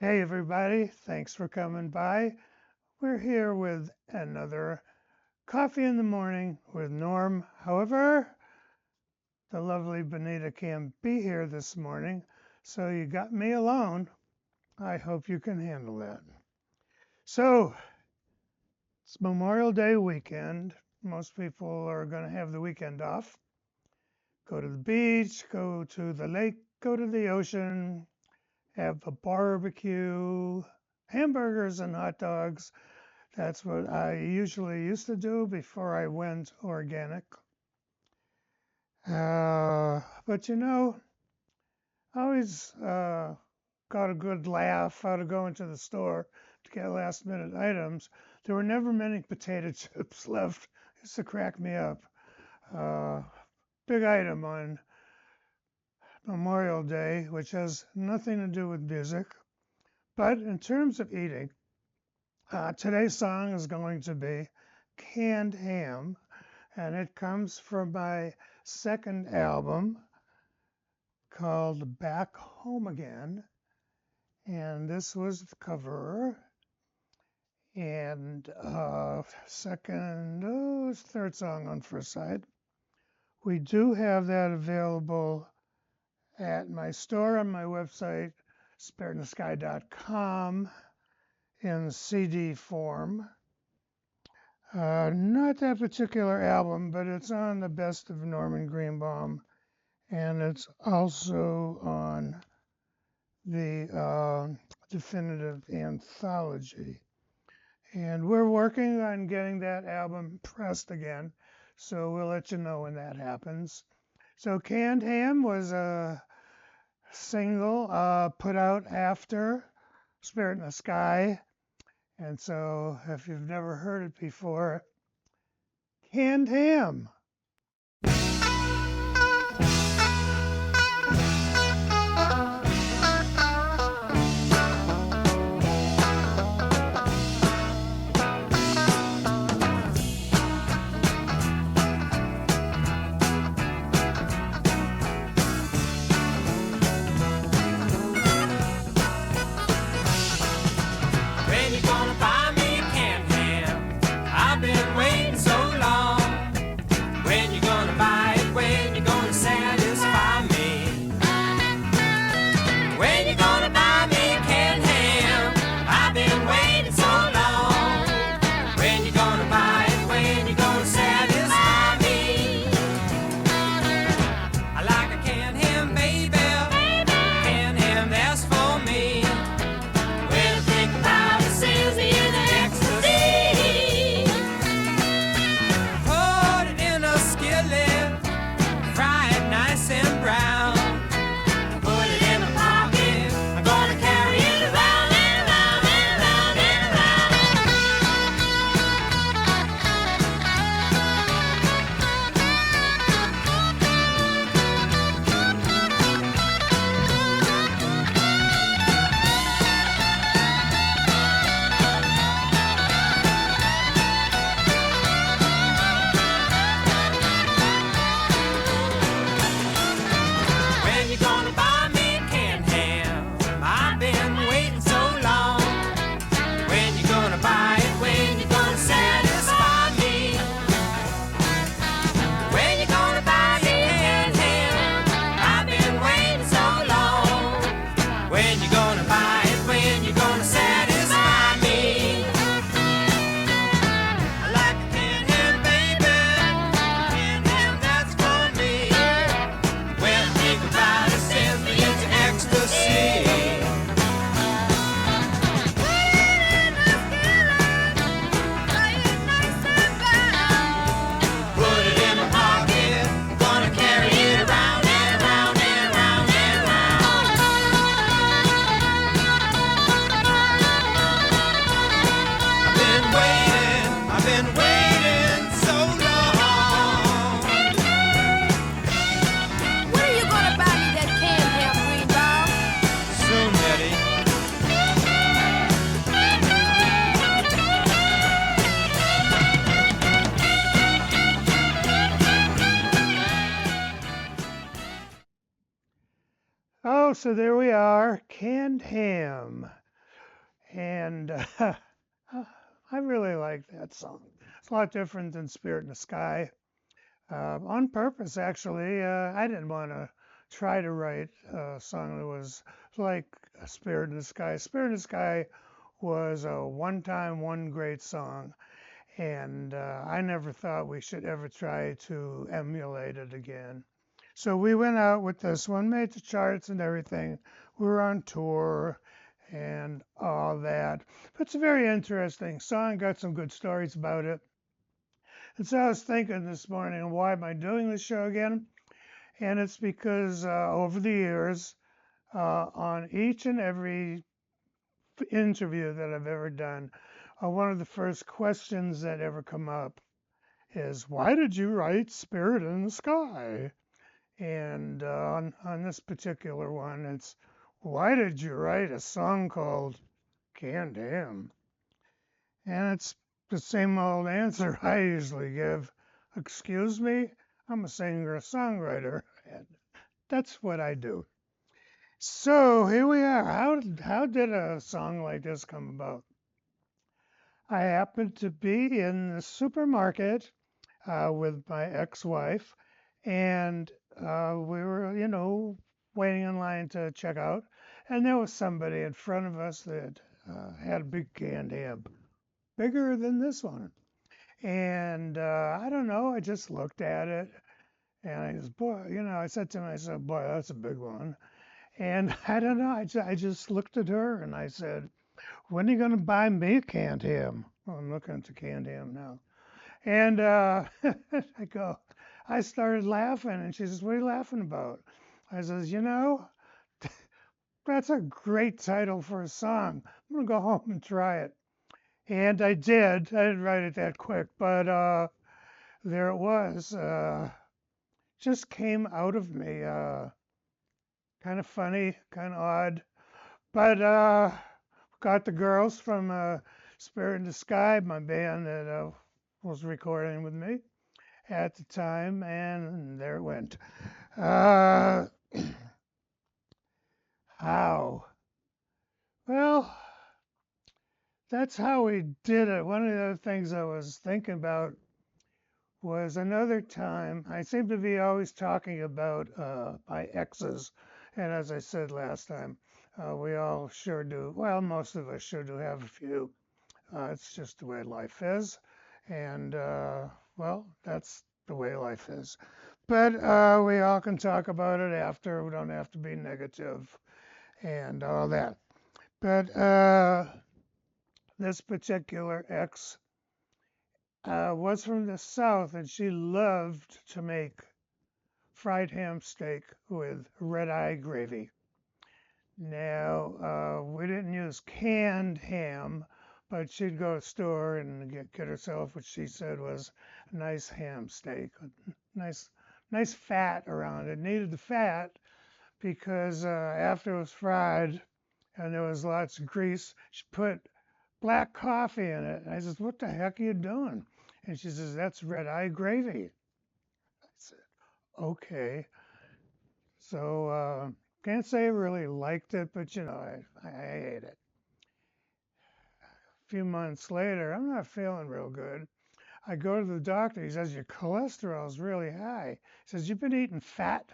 Hey, everybody. Thanks for coming by. We're here with another Coffee in the Morning with Norm. However, the lovely Benita can't be here this morning, so you got me alone. I hope you can handle that. So, it's Memorial Day weekend. Most people are going to have the weekend off. Go to the beach, go to the lake, go to the ocean, have a barbecue, hamburgers and hot dogs. That's what I usually used to do before I went organic. But I always got a good laugh out of going to the store to get last minute items. There were never many potato chips left. It used to crack me up. Uh, Big item on Memorial Day, which has nothing to do with music. But in terms of eating, today's song is going to be Canned Ham, and it comes from my second album called Back Home Again. And this was the cover. And third song on first side. We do have that available at my store on my website, sparedinthesky.com, in CD form. Not that particular album, but it's on the Best of Norman Greenbaum, and it's also on the Definitive Anthology. And we're working on getting that album pressed again, so we'll let you know when that happens. So Canned Ham was a single put out after Spirit in the Sky. And so if you've never heard it before, Canned Ham. When you gonna buy me a canned ham? I've been waiting so long. When you gonna buy it? When you gonna satisfy me? When you gonna buy me a canned ham? I've been waiting so long. When you gonna buy it? When you gonna satisfy me? I like a canned ham, baby. Canned ham, that's for me. When I think about it, sends me in ecstasy. Put it in a skillet, fry it nice and brown. Put it in my pocket, I'm gonna carry it around and around and around and When you gonna buy me a canned ham? I've been waiting so long. When you gonna buy it? When you gonna satisfy me? When you gonna buy me a canned ham? I've been waiting so long. When you gonna buy it? When you gonna satisfy me? I like a canned ham, baby. Canned ham, that's for me. When I think about it, sends me into ecstasy. Put it in my pocket, gonna carry it around and around and around and around. I've been waiting so long. When are you gonna buy me that canned ham, Greenbaum? Soon, Betty. Oh, so there we are, Canned Ham. And I really like that song. It's a lot different than Spirit in the Sky. On purpose, actually. I didn't want to try to write a song that was like Spirit in the Sky. Spirit in the Sky was a one time, one great song. And I never thought we should ever try to emulate it again. So we went out with this one, made the charts and everything. We were on tour and all that. But it's a very interesting song, got some good stories about it. And so I was thinking this morning, why am I doing this show again? And it's because over the years, on each and every interview that I've ever done, one of the first questions that ever come up is, why did you write Spirit in the Sky? And on this particular one, it's, why did you write a song called Canned Ham? And it's the same old answer I usually give. Excuse me, I'm a singer-songwriter, and that's what I do. So here we are. How did a song like this come about? I happened to be in the supermarket with my ex-wife, and we were, waiting in line to check out, and there was somebody in front of us that had a big canned ham, bigger than this one. And I don't know, I just looked at it, and I just, boy, I said to myself, boy, that's a big one. And I don't know, I just looked at her and I said, when are you going to buy me a canned ham? Well, I'm looking at the canned ham now. And I started laughing, and she says, what are you laughing about? I says, that's a great title for a song. I'm going to go home and try it. And I did. I didn't write it that quick, but there it was. Just came out of me. Kind of funny, kind of odd. But got the girls from Spirit in the Sky, my band that was recording with me at the time, and there it went. Uh, how? Well, that's how we did it. One of the other things I was thinking about was another time. I seem to be always talking about my exes, and as I said last time, we all sure do. Well, most of us sure do have a few. It's just the way life is, and well, that's the way life is. But we all can talk about it after. We don't have to be negative and all that. But this particular ex was from the South, and she loved to make fried ham steak with red eye gravy. Now, we didn't use canned ham, but she'd go to the store and get herself what she said was a nice ham steak, nice, nice fat around it. It needed the fat because after it was fried and there was lots of grease, she put black coffee in it. And I said, what the heck are you doing? And she says, that's red eye gravy. I said, okay. So can't say I really liked it, but I ate it. A few months later, I'm not feeling real good. I go to the doctor. He says, your cholesterol is really high. He says, you've been eating fat.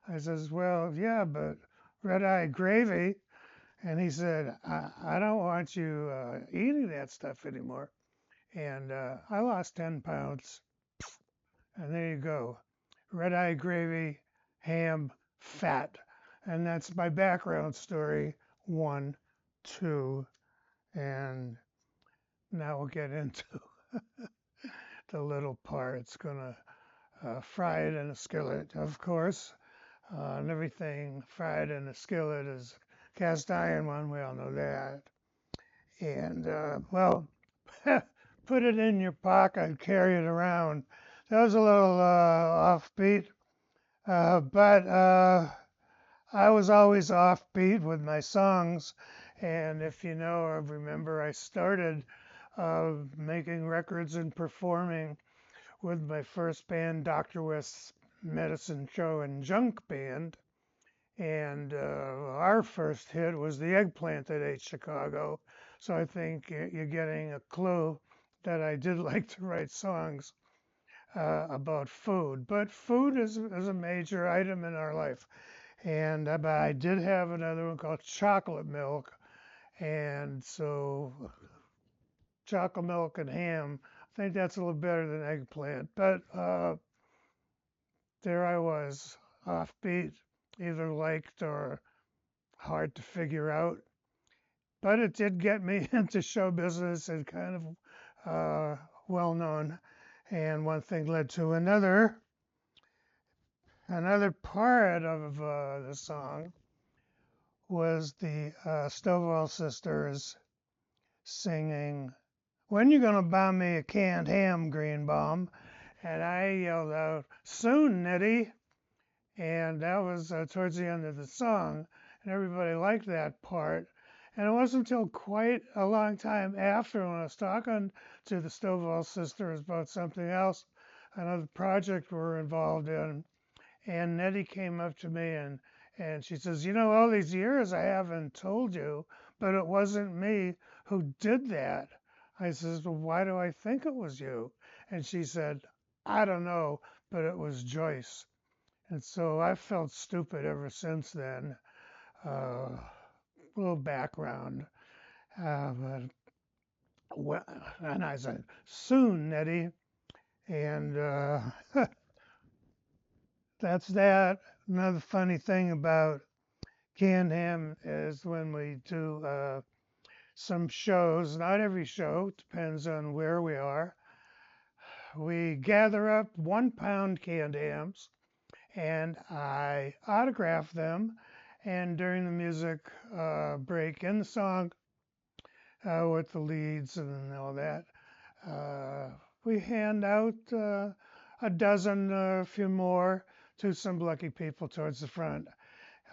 I says, well, yeah, but red eye gravy. And he said, I don't want you eating that stuff anymore. And I lost 10 pounds. And there you go. Red eye gravy, ham, fat. And that's my background story. 1, 2, and now we'll get into the little part. It's going to fry it in a skillet, of course. And everything fried in a skillet is cast iron one. We all know that. And, well, put it in your pocket, carry it around. That was a little offbeat, but I was always offbeat with my songs. And if you know or remember, I started making records and performing with my first band, Dr. West's Medicine Show and Junk Band. And our first hit was The Eggplant that ate Chicago. So I think you're getting a clue that I did like to write songs about food. But food is a major item in our life. And but I did have another one called chocolate milk. And so chocolate milk and ham, I think that's a little better than eggplant. But there I was, offbeat, either liked or hard to figure out. But it did get me into show business and kind of well known. And one thing led to another. Another part of the song was the Stovall sisters singing, "When you gonna buy me a canned ham, Greenbaum?" And I yelled out, "Soon, Nettie." And that was towards the end of the song, and everybody liked that part. And it wasn't until quite a long time after when I was talking to the Stovall sisters about something else, another project we're involved in, and Nettie came up to me and she says, "You know, all these years I haven't told you, but it wasn't me who did that." I says, "Well, why do I think it was you?" And she said, "I don't know, but it was Joyce." And so I felt stupid ever since then. A little background. But well, and I said, "Soon, Nettie." And that's that. Another funny thing about canned ham is when we do some shows, not every show, depends on where we are, we gather up 1 pound canned hams and I autograph them. And during the music break in the song with the leads and all that, uh, we hand out a dozen, a few more to some lucky people towards the front.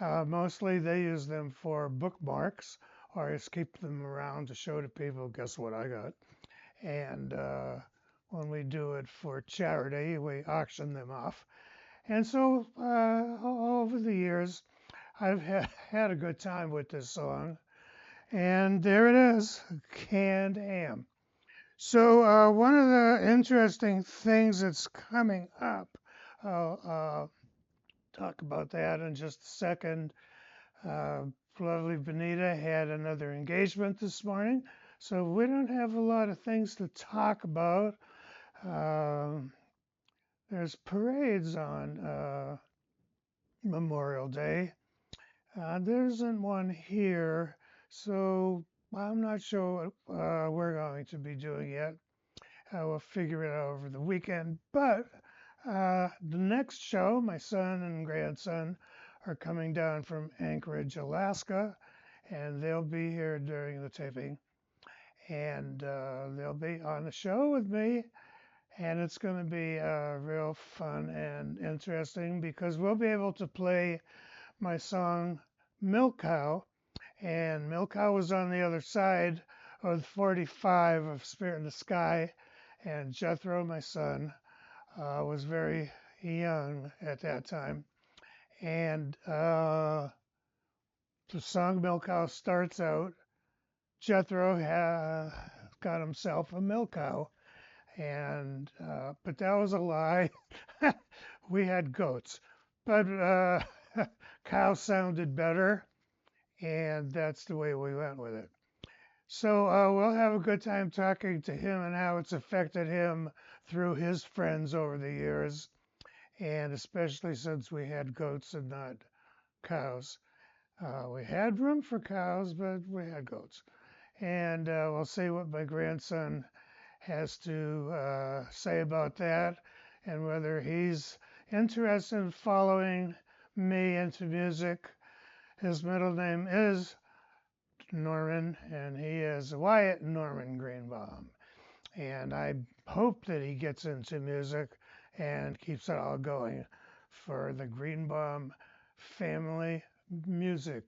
Mostly they use them for bookmarks or just keep them around to show to people, guess what I got. And when we do it for charity, we auction them off. And so over the years, I've had a good time with this song. And there it is, canned ham. So one of the interesting things that's coming up, I'll talk about that in just a second. Uh, Lovely Benita had another engagement this morning, so we don't have a lot of things to talk about. Um there's parades on Memorial Day. There isn't one here, so I'm not sure what we're going to be doing yet. We'll figure it out over the weekend. But the next show, my son and grandson are coming down from Anchorage, Alaska, and they'll be here during the taping. And they'll be on the show with me, and it's going to be real fun and interesting because we'll be able to play my song Milk Cow, and Milk Cow was on the other side of the 45 of Spirit in the Sky, and Jethro, my son, was very young at that time. And the song Milk Cow starts out, Jethro got himself a milk cow. And but that was a lie. We had goats, but cow sounded better, and that's the way we went with it. So we'll have a good time talking to him and how it's affected him through his friends over the years, and especially since we had goats and not cows. We had room for cows, but we had goats. And we'll see what my grandson has to say about that and whether he's interested in following me into music. His middle name is Norman, and he is Wyatt Norman Greenbaum. And I hope that he gets into music and keeps it all going for the Greenbaum family music.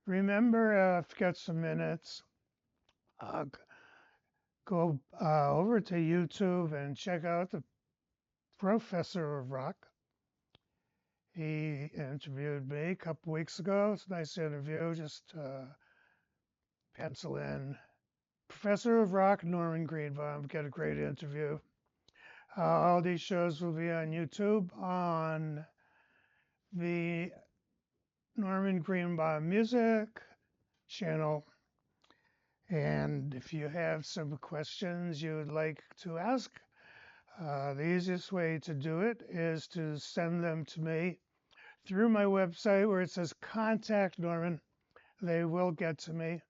Remember, if you got some minutes, go over to YouTube and check out the Professor of Rock. He interviewed me a couple weeks ago. It's a nice interview. Just pencil in Professor of Rock, Norman Greenbaum. Get a great interview. All these shows will be on YouTube on the Norman Greenbaum Music channel. And if you have some questions you would like to ask, the easiest way to do it is to send them to me through my website where it says Contact Norman. They will get to me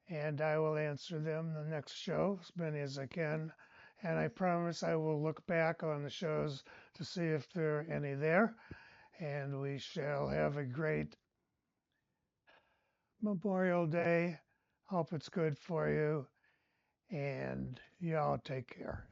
and I will answer them the next show, as many as I can. And I promise I will look back on the shows to see if there are any there. And we shall have a great Memorial Day. Hope it's good for you. And y'all take care.